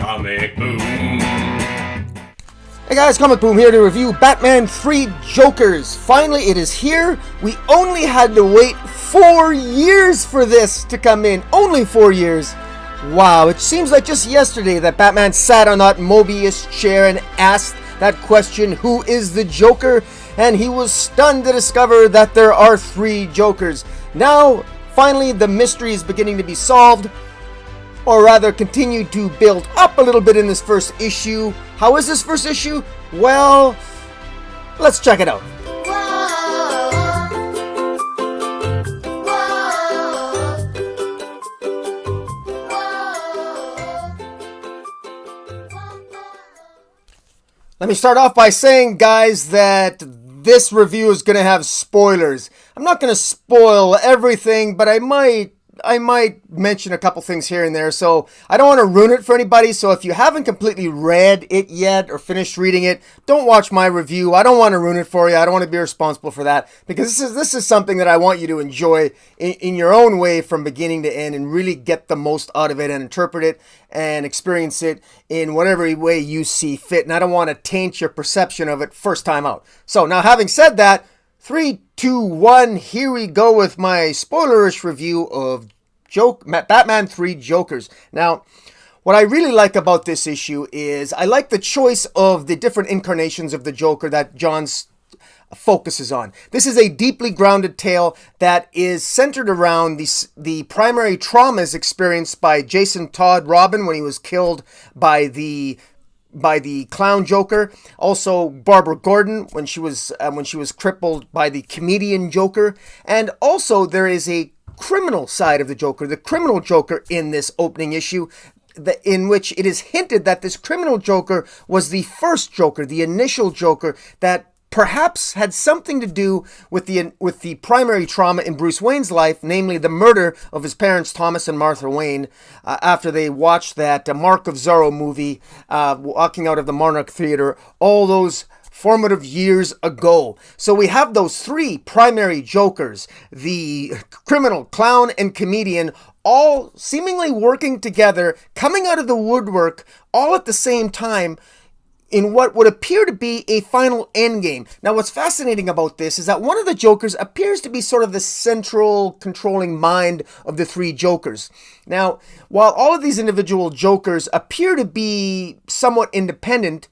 Comic Boom. Hey guys, Comic Boom here to review Batman 3 Jokers. Finally, it is here. We only had to wait 4 years for this to come in. Only 4 years. Wow, it seems like just yesterday that Batman sat on that Mobius chair and asked that question, who is the Joker? And he was stunned to discover that there are 3 Jokers. Now, finally, the mystery is beginning to be solved. Or rather, continue to build up a little bit in this first issue. How is this first issue? Well, let's check it out. Let me start off by saying, guys, that this review is going to have spoilers. I'm not going to spoil everything, but I might mention a couple things here and there, so I don't want to ruin it for anybody. So if you haven't completely read it yet or finished reading it, don't watch my review. I don't want to ruin it for you. I don't want to be responsible for that, because this is something that I want you to enjoy in your own way from beginning to end and really get the most out of it and interpret it and experience it in whatever way you see fit. And I don't want to taint your perception of it first time out. So now, having said that, 3, 2, 1, here we go with my spoilerish review of Batman 3 Jokers. Now, what I really like about this issue is I like the choice of the different incarnations of the Joker that Johns focuses on. This is a deeply grounded tale that is centered around the primary traumas experienced by Jason Todd Robin when he was killed by the clown Joker, also Barbara Gordon when she was crippled by the comedian Joker, and also there is a criminal side of the Joker, the criminal Joker in this opening issue, in which it is hinted that this criminal Joker was the first Joker, the initial Joker that perhaps had something to do with the primary trauma in Bruce Wayne's life, namely the murder of his parents, Thomas and Martha Wayne, after they watched that Mark of Zorro movie, walking out of the Monarch Theater, all those formative years ago. So we have those 3 primary Jokers, the criminal, clown, and comedian, all seemingly working together, coming out of the woodwork, all at the same time, in what would appear to be a final endgame. Now, what's fascinating about this is that one of the Jokers appears to be sort of the central controlling mind of the 3 Jokers. Now, while all of these individual Jokers appear to be somewhat independent,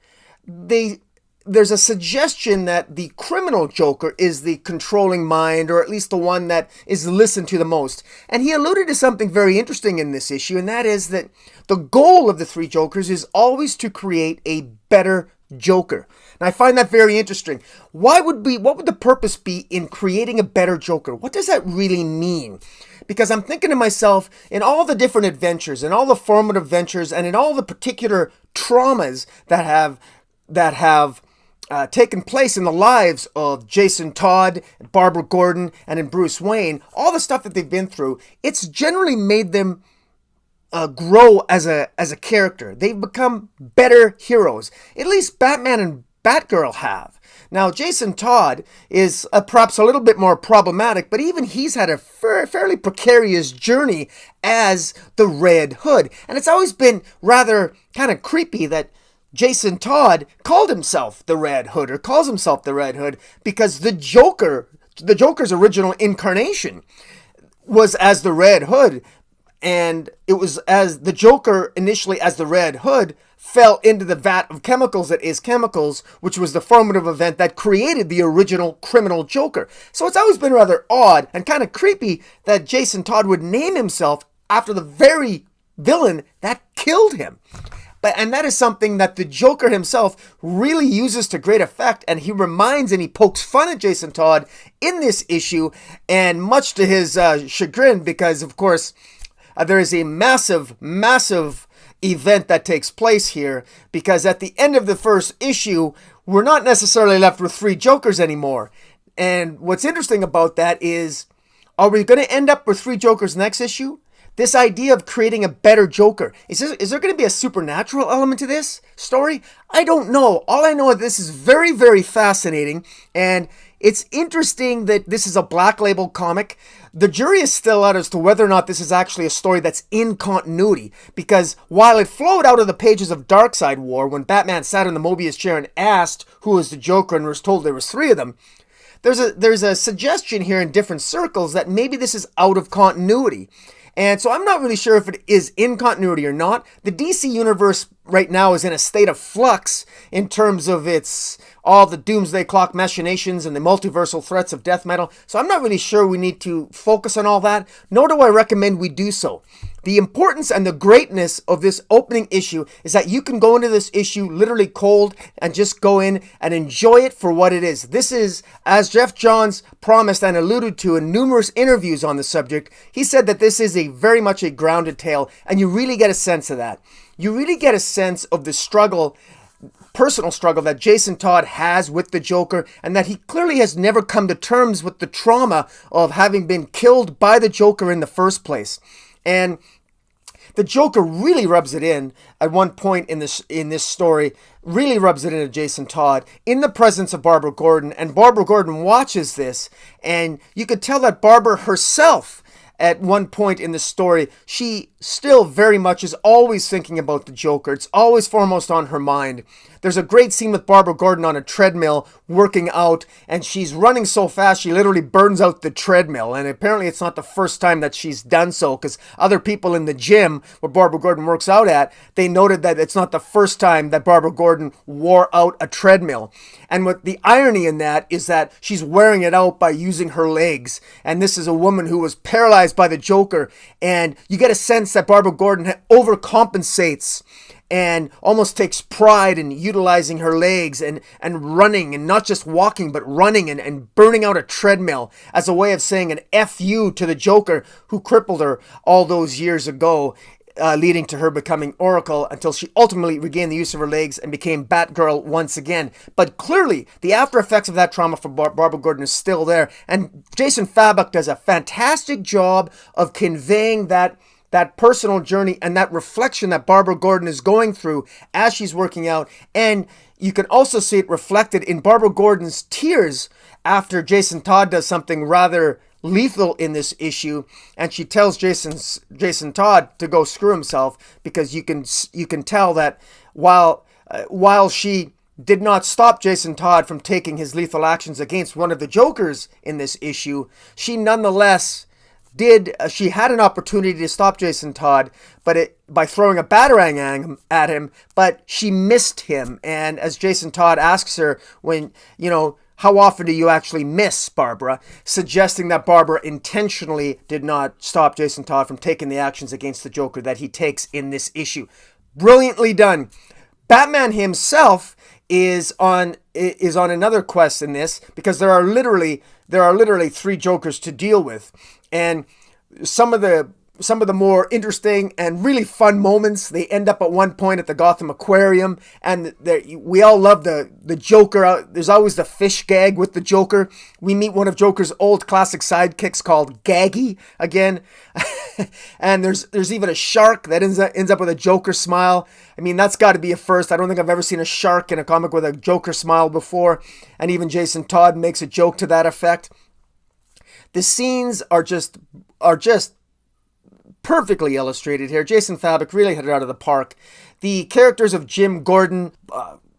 there's a suggestion that the criminal Joker is the controlling mind, or at least the one that is listened to the most. And he alluded to something very interesting in this issue, and that is that the goal of the 3 Jokers is always to create a better Joker. And I find that very interesting. What would the purpose be in creating a better Joker? What does that really mean? Because I'm thinking to myself, in all the different adventures, in all the formative ventures, and in all the particular traumas that have taken place in the lives of Jason Todd, Barbara Gordon, and in Bruce Wayne, all the stuff that they've been through, it's generally made them grow as a character. They've become better heroes. At least Batman and Batgirl have. Now, Jason Todd is perhaps a little bit more problematic, but even he's had a fairly precarious journey as the Red Hood. And it's always been rather kind of creepy that Jason Todd called himself the Red Hood, or calls himself the Red Hood, because the Joker's original incarnation was as the Red Hood, and it was as the Joker initially as the Red Hood fell into the vat of chemicals that is chemicals, which was the formative event that created the original criminal Joker. So it's always been rather odd and kind of creepy that Jason Todd would name himself after the very villain that killed him. And that is something that the Joker himself really uses to great effect, and he reminds and he pokes fun at Jason Todd in this issue, and much to his chagrin, because of course there is a massive event that takes place here, because at the end of the first issue, we're not necessarily left with 3 Jokers anymore. And what's interesting about that is, are we going to end up with 3 Jokers next issue? This idea of creating a better Joker. Is there going to be a supernatural element to this story? I don't know. All I know is this is very, very fascinating. And it's interesting that this is a Black Label comic. The jury is still out as to whether or not this is actually a story that's in continuity, because while it flowed out of the pages of Darkseid War, when Batman sat in the Mobius chair and asked who was the Joker and was told there was 3 of them, there's a suggestion here in different circles that maybe this is out of continuity. And so I'm not really sure if it is in continuity or not. The DC universe right now is in a state of flux in terms of all the Doomsday Clock machinations and the multiversal threats of death metal. So I'm not really sure we need to focus on all that, nor do I recommend we do so. The importance and the greatness of this opening issue is that you can go into this issue literally cold and just go in and enjoy it for what it is. This is, as Geoff Johns promised and alluded to in numerous interviews on the subject, he said that this is very much a grounded tale, and you really get a sense of that. You really get a sense of the struggle, personal struggle that Jason Todd has with the Joker, and that he clearly has never come to terms with the trauma of having been killed by the Joker in the first place. And the Joker really rubs it in at one point in this story, really rubs it into Jason Todd in the presence of Barbara Gordon. And Barbara Gordon watches this, and you could tell that Barbara herself, at one point in the story, she still very much is always thinking about the Joker. It's always foremost on her mind. There's a great scene with Barbara Gordon on a treadmill working out, and she's running so fast she literally burns out the treadmill. And apparently it's not the first time that she's done so, because other people in the gym where Barbara Gordon works out at, they noted that it's not the first time that Barbara Gordon wore out a treadmill. And what the irony in that is that she's wearing it out by using her legs. And this is a woman who was paralyzed by the Joker, and you get a sense that Barbara Gordon overcompensates and almost takes pride in utilizing her legs and running, and not just walking, but running and burning out a treadmill as a way of saying an F you to the Joker who crippled her all those years ago, leading to her becoming Oracle until she ultimately regained the use of her legs and became Batgirl once again. But clearly, the after effects of that trauma for Barbara Gordon is still there, and Jason Fabok does a fantastic job of conveying that personal journey and that reflection that Barbara Gordon is going through as she's working out. And you can also see it reflected in Barbara Gordon's tears after Jason Todd does something rather lethal in this issue, and she tells Jason Todd to go screw himself, because you can tell that while she did not stop Jason Todd from taking his lethal actions against one of the Jokers in this issue, she nonetheless she had an opportunity to stop Jason Todd, by throwing a batarang at him, but she missed him. And as Jason Todd asks her, how often do you actually miss, Barbara? Suggesting that Barbara intentionally did not stop Jason Todd from taking the actions against the Joker that he takes in this issue. Brilliantly done. Batman himself is on another quest in this, because there are literally 3 Jokers to deal with. And some of the more interesting and really fun moments, they end up at one point at the Gotham Aquarium, and we all love the Joker. There's always the fish gag with the Joker. We meet one of Joker's old classic sidekicks called Gaggy again. And there's even a shark that ends up with a Joker smile. I mean, that's got to be a first. I don't think I've ever seen a shark in a comic with a Joker smile before. And even Jason Todd makes a joke to that effect. The scenes are just perfectly illustrated here. Jason Fabok really hit it out of the park. The characters of Jim Gordon,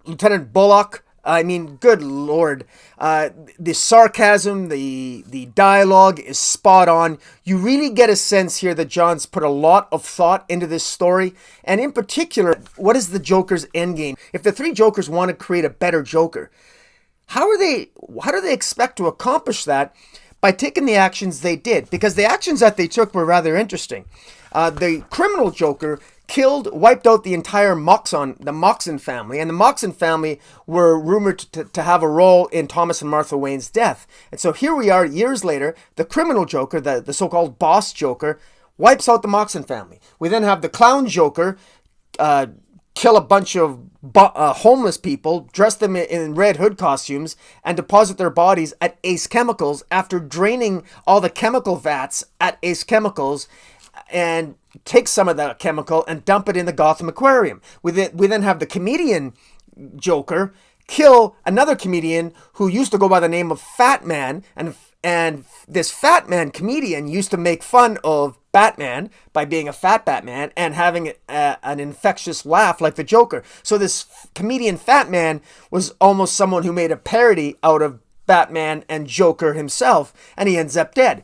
Lieutenant Bullock, I mean, good Lord. The sarcasm, the dialogue is spot on. You really get a sense here that Johns put a lot of thought into this story. And in particular, what is the Joker's endgame? If the 3 Jokers want to create a better Joker, how do they expect to accomplish that? By taking the actions they did, because the actions that they took were rather interesting. The criminal Joker wiped out the entire the Moxon family, and the Moxon family were rumored to have a role in Thomas and Martha Wayne's death. And so here we are years later, the criminal Joker, the so-called boss Joker, wipes out the Moxon family. We then have the clown Joker kill a bunch of homeless people, dress them in Red Hood costumes, and deposit their bodies at Ace Chemicals after draining all the chemical vats at Ace Chemicals, and take some of that chemical and dump it in the Gotham Aquarium. We then have the comedian Joker kill another comedian who used to go by the name of Fat Man, and this Fat Man comedian used to make fun of Batman by being a fat Batman and having an infectious laugh like the Joker. So this comedian Fat Man was almost someone who made a parody out of Batman and Joker himself, and he ends up dead.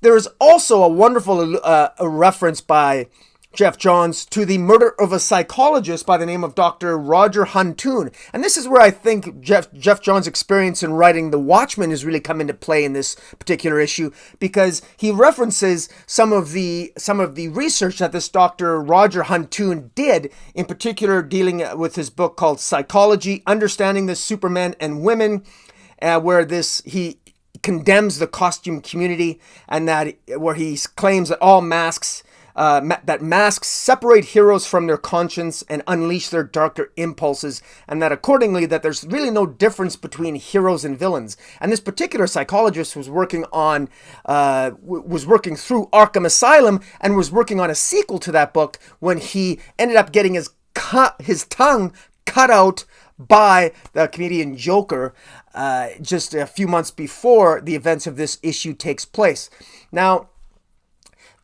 There is also a wonderful reference by Geoff Johns to the murder of a psychologist by the name of Dr. Roger Huntoon. And this is where I think Geoff Johns' experience in writing The Watchmen has really come into play in this particular issue, because he references some of the research that this Dr. Roger Huntoon did, in particular dealing with his book called Psychology, Understanding the Supermen and Women, where he condemns the costume community, and where he claims that all masks separate heroes from their conscience and unleash their darker impulses, and that accordingly that there's really no difference between heroes and villains. And this particular psychologist was working through Arkham Asylum and was working on a sequel to that book when he ended up getting his tongue cut out by the comedian Joker just a few months before the events of this issue takes place. Now,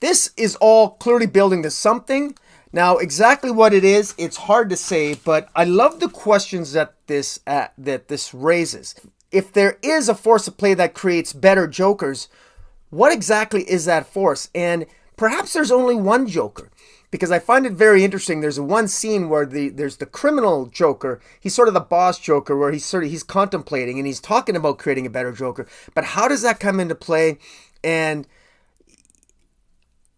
this is all clearly building to something. Now, exactly what it is, it's hard to say, but I love the questions that this raises. If there is a force of play that creates better Jokers, what exactly is that force? And perhaps there's only one Joker, because I find it very interesting. There's one scene where there's the criminal Joker. He's sort of the boss Joker, where he's contemplating and he's talking about creating a better Joker. But how does that come into play? And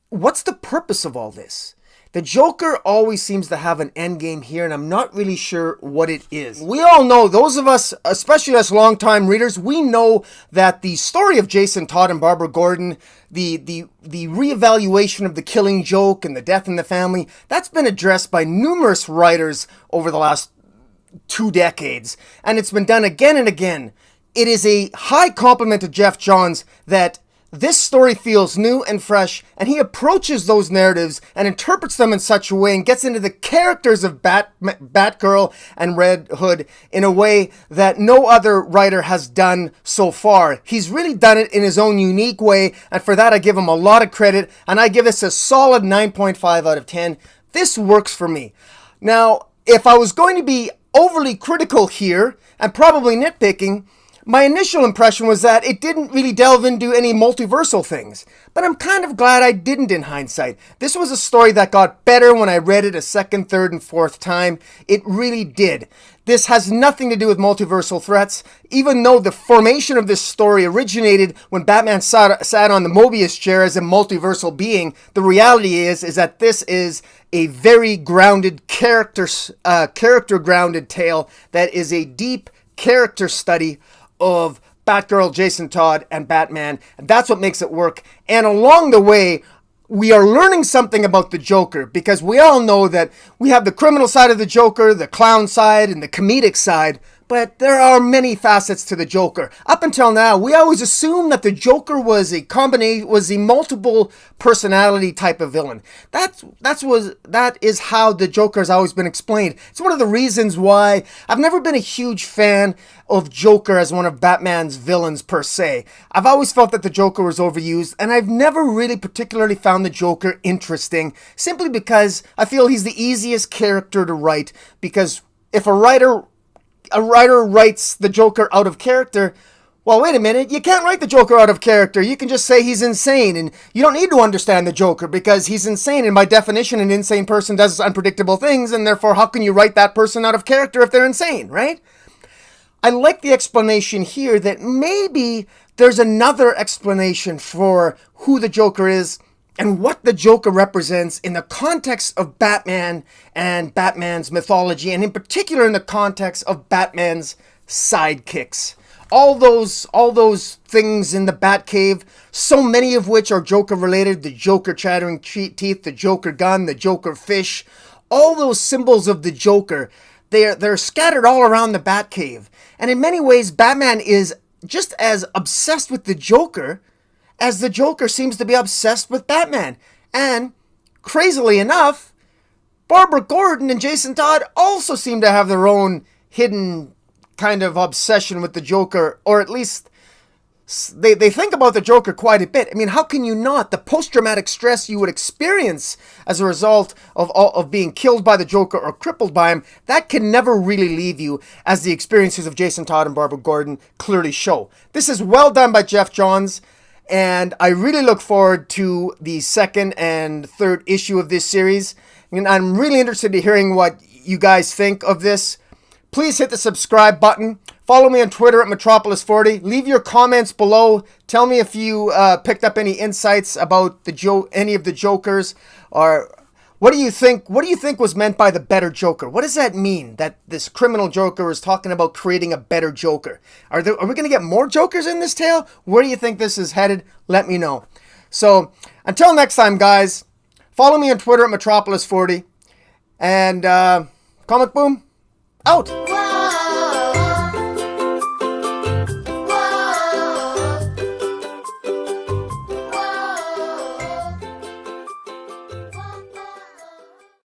what's the purpose of all this? The Joker always seems to have an end game here, and I'm not really sure what it is. We all know, those of us, especially us longtime readers, we know that the story of Jason Todd and Barbara Gordon, the reevaluation of the Killing Joke and the Death in the Family, that's been addressed by numerous writers over the last 2 decades, and it's been done again and again. It is a high compliment to Geoff Johns that this story feels new and fresh, and he approaches those narratives and interprets them in such a way and gets into the characters of Batgirl and Red Hood in a way that no other writer has done so far. He's really done it in his own unique way, and for that I give him a lot of credit, and I give this a solid 9.5 out of 10. This works for me. Now, if I was going to be overly critical here, and probably nitpicking, my initial impression was that it didn't really delve into any multiversal things, but I'm kind of glad I didn't in hindsight. This was a story that got better when I read it a second, third, and fourth time. It really did. This has nothing to do with multiversal threats, even though the formation of this story originated when Batman sat on the Mobius chair as a multiversal being. The reality is that this is a very grounded character-grounded tale that is a deep character study of Batgirl, Jason Todd, and Batman. And that's what makes it work. And along the way, we are learning something about the Joker, because we all know that we have the criminal side of the Joker, the clown side, and the comedic side, but there are many facets to the Joker. Up until now, we always assumed that the Joker was a multiple personality type of villain. That is how the Joker has always been explained. It's one of the reasons why I've never been a huge fan of Joker as one of Batman's villains per se. I've always felt that the Joker was overused, and I've never really particularly found the Joker interesting, simply because I feel he's the easiest character to write, because if a writer writes the Joker out of character, well, wait a minute, you can't write the Joker out of character. You can just say he's insane, and you don't need to understand the Joker because he's insane, and by definition, an insane person does unpredictable things, and therefore, how can you write that person out of character if they're insane, right? I like the explanation here that maybe there's another explanation for who the Joker is and what the Joker represents in the context of Batman and Batman's mythology, and in particular in the context of Batman's sidekicks. All those things in the Batcave, so many of which are Joker related: the Joker chattering teeth, the Joker gun, the Joker fish, all those symbols of the Joker, they're scattered all around the Batcave. And in many ways, Batman is just as obsessed with the Joker as the Joker seems to be obsessed with Batman. And, crazily enough, Barbara Gordon and Jason Todd also seem to have their own hidden kind of obsession with the Joker, or at least they think about the Joker quite a bit. I mean, how can you not? The post-traumatic stress you would experience as a result of being killed by the Joker or crippled by him, that can never really leave you, as the experiences of Jason Todd and Barbara Gordon clearly show. This is well done by Geoff Johns, and I really look forward to the second and third issue of this series. And I'm really interested in hearing what you guys think of this. Please hit the subscribe button. Follow me on Twitter at Metropolis40. Leave your comments below. Tell me if you picked up any insights about any of the Jokers, or what do you think? What do you think was meant by the better Joker? What does that mean? That this criminal Joker is talking about creating a better Joker? Are we going to get more Jokers in this tale? Where do you think this is headed? Let me know. So until next time, guys. Follow me on Twitter at Metropolis40, and Comic Boom out.